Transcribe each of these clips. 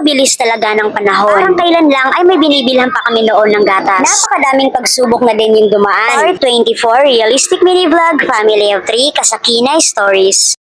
napakabilis talaga ng panahon. Parang kailan lang ay may binibilhan pa kami noon ng gatas. Napakadaming pagsubok na din yung dumaan. Part 24, Realistic Mini Vlog, Family of 3, Kasakina Stories.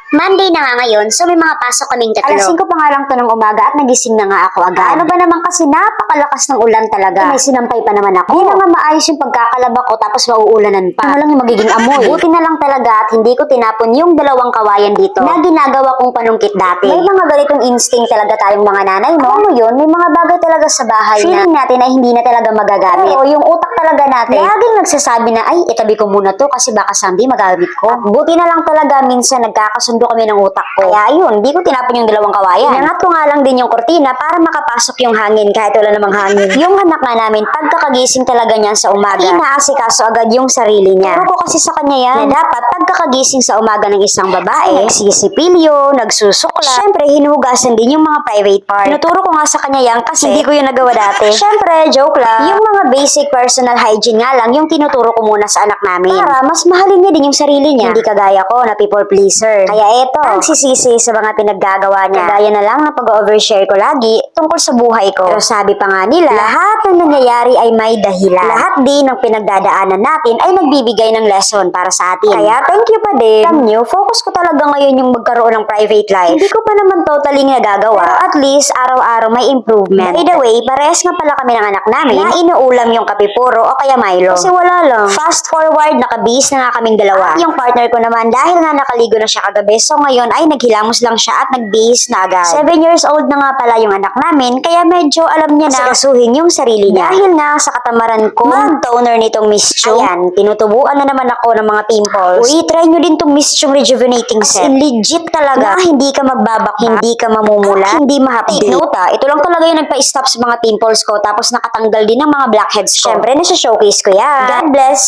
Monday na nga ngayon, so may mga pasok kaming tatlo. Alas 5 pa nga lang to ng umaga at nagising na nga ako agad. Ano ba naman kasi napakalakas ng ulan talaga. May sinampay pa naman ako. Hindi na nga maayos yung pagkakalaba ko tapos mauulanan pa. Ano lang yung magiging amoy. Buti na lang talaga at hindi ko tinapon yung dalawang kawayan dito na ginagawa kong panungkit dati. May mga ganitong instinct talaga tayong mga nanay, no? Ano yun? May mga bagay talaga sa bahay feeling natin ay hindi na talaga magagamit. Oo, yung utak talaga natin laging nagsasabi na, ay, itabi ko muna to kasi baka someday magamit ko. At buti na lang talaga minsan nagkakasundo kami ng utak ko. Kaya yun, di ko tinapon yung dalawang kawayan. Inangat ko nga lang din yung kortina para makapasok yung hangin kahit wala namang hangin. Yung anak nga namin, pagkakagising talaga niyan sa umaga, inaasikaso agad yung sarili niya. Turo ko kasi sa kanya yan, na dapat pagkakagising sa umaga ng isang babae, nagsisipilyo, nagsusukla, syempre hinuhugasan din yung mga private part. Tinuturo ko nga sa kanya yan kasi hindi ko yung nagawa dati. Syempre, joke lang. Yung mga basic personal hygiene nga lang yung tinuturo ko muna sa anak namin. Para mas mahalin niya din yung sarili niya. Hindi kagaya ko na people pleaser. Kaya eto, nagsisisi sa mga pinaggagawa niya. Kagaya na lang na pag-overshare ko lagi tungkol sa buhay ko. Pero sabi pa nga nila, lahat ng nangyayari ay may dahilan. Lahat din ng pinagdadaanan natin ay nagbibigay ng lesson para sa atin. Kaya thank you pa din. Alam niyo, focus ko talaga ngayon yung magkaroon ng private life. Hindi ko pa naman totally nagagawa. Pero at least araw-araw may improvement. By the way, parehas nga pala kami ng anak namin na inuulam yung kapipuro o kaya Milo. Kasi wala lang. Fast forward, nakabihis na nga kaming dalawa. Yung partner ko naman, dahil nga nakaligo na siya kagabi, so ngayon ay naghilamos lang siya at nagbihis na agad. 7 years old na nga pala yung anak namin, kaya medyo alam niya na kasuhin yung sarili niya. Dahil nga sa katamaran ko, mag-toner nitong Miss Chung. Ayan, tinutubuan na naman ako ng mga pimples. Uy, try nyo din tong Miss Chung Rejuvenating Set. As in, legit talaga. Na hindi ka magbabak, hindi ka mamumula, hindi mahapdi. Take note ito lang talaga yung nagpa-stop sa mga pimples ko, tapos nakatanggal din ng mga blackheads ko. Syempre, nasa-showcase ko yan. God bless!